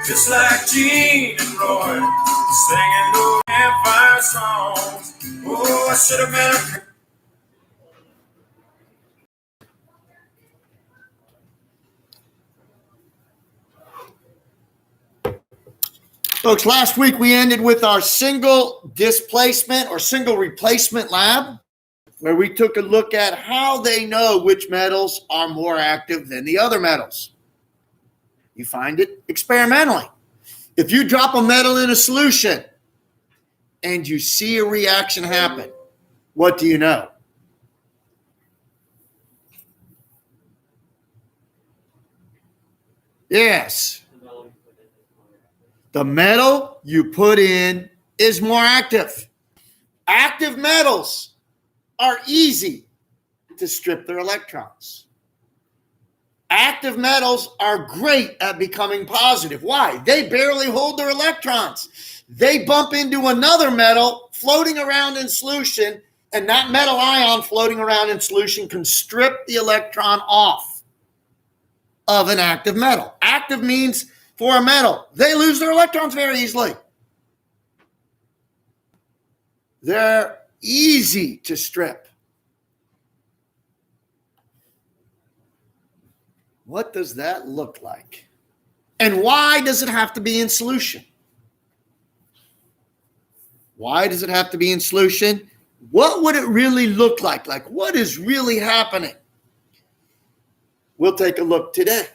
just like Gene and Roy, singing those campfire songs. Oh, I should have been a... Folks, last week we ended with our single displacement or single replacement lab, where we took a look at how they know which metals are more active than the other metals. You find it experimentally. If you drop a metal in a solution and you see a reaction happen, what do you know? Yes. The metal you put in is more active. Active metals are easy to strip their electrons. Active metals are great at becoming positive. Why? They barely hold their electrons. They bump into another metal floating around in solution, and that metal ion floating around in solution can strip the electron off of an active metal. Active means for a metal, they lose their electrons very easily. They're easy to strip. What does that look like? And why does it have to be in solution? Why does it have to be in solution? What would it really look like? Like, what is really happening? We'll take a look today.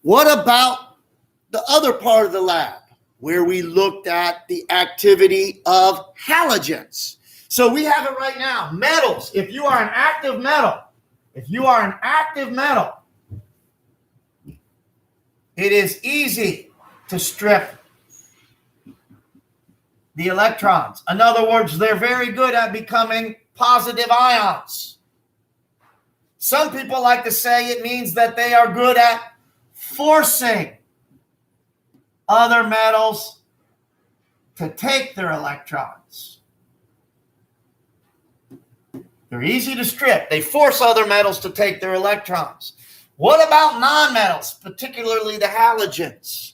What about the other part of the lab where we looked at the activity of halogens? So we have it right now. Metals, if you are an active metal, it is easy to strip the electrons. In other words, they're very good at becoming positive ions. Some people like to say it means that they are good at forcing other metals to take their electrons. They're easy to strip. They force other metals to take their electrons. What about nonmetals, particularly the halogens?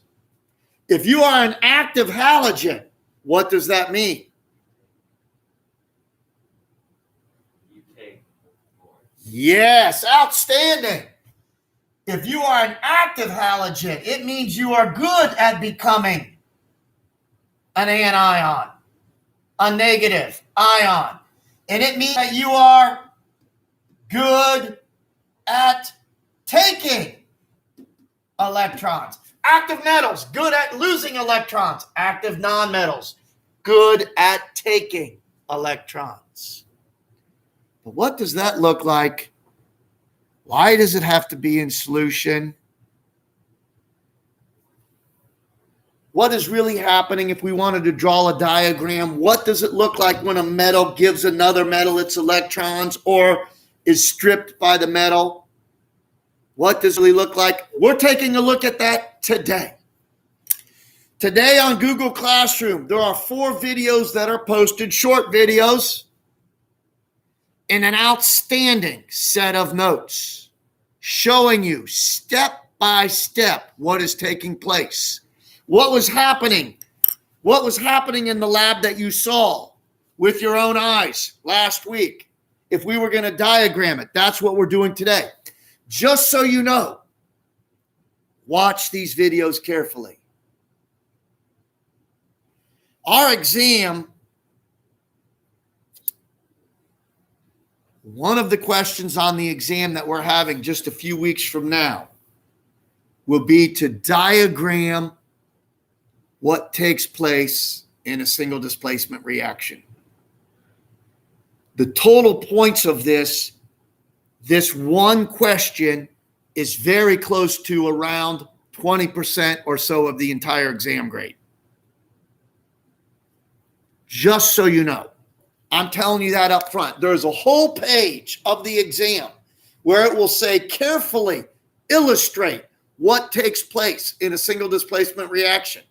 If you are an active halogen, what does that mean? You take more. Yes, outstanding. If you are an active halogen, it means you are good at becoming an anion, a negative ion. And it means that you are good at taking electrons. Active metals, good at losing electrons. Active nonmetals, good at taking electrons. But what does that look like? Why does it have to be in solution? What is really happening if we wanted to draw a diagram? What does it look like when a metal gives another metal its electrons or is stripped by the metal? What does it really look like? We're taking a look at that today. Today on Google Classroom, there are 4 videos that are posted, short videos, and an outstanding set of notes showing you step by step what is taking place. What was happening in the lab that you saw with your own eyes last week. If we were going to diagram it, that's what we're doing today. Just so you know, watch these videos carefully. Our exam, one of the questions on the exam that we're having just a few weeks from now will be to diagram what takes place in a single displacement reaction. The total points of this one question is very close to around 20% or so of the entire exam grade. Just so you know. I'm telling you that up front. There's a whole page of the exam where it will say carefully illustrate what takes place in a single displacement reaction.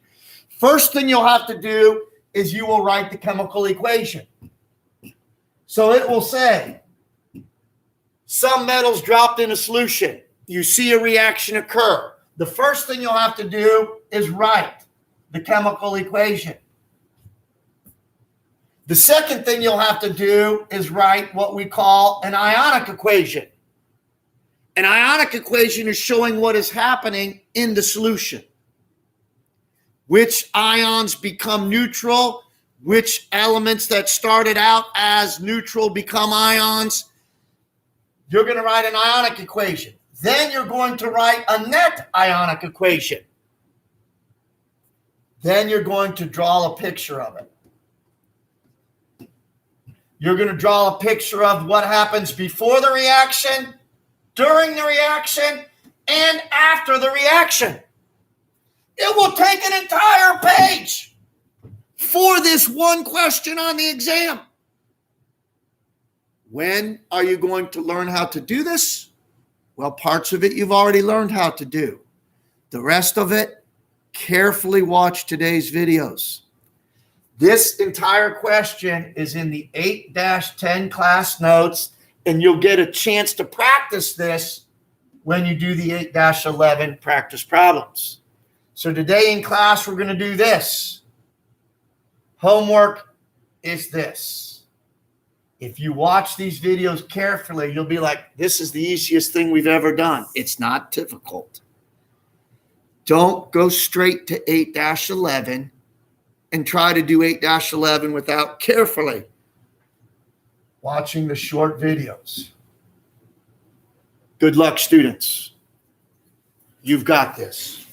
First thing you'll have to do is you will write the chemical equation. So it will say some metals dropped in a solution. You see a reaction occur. The first thing you'll have to do is write the chemical equation. The second thing you'll have to do is write what we call an ionic equation. An ionic equation is showing what is happening in the solution. Which ions become neutral, which elements that started out as neutral become ions. You're going to write an ionic equation. Then you're going to write a net ionic equation. Then you're going to draw a picture of it. You're going to draw a picture of what happens before the reaction, during the reaction, and after the reaction. It will take an entire page for this one question on the exam. When are you going to learn how to do this? Well, parts of it you've already learned how to do. The rest of it, carefully watch today's videos. This entire question is in the 8-10 class notes, and you'll get a chance to practice this when you do the 8-11 practice problems. So today in class, we're going to do this. Homework is this. If you watch these videos carefully, you'll be like, this is the easiest thing we've ever done. It's not difficult. Don't go straight to 8-11 and try to do 8-11 without carefully watching the short videos. Good luck, students. You've got this.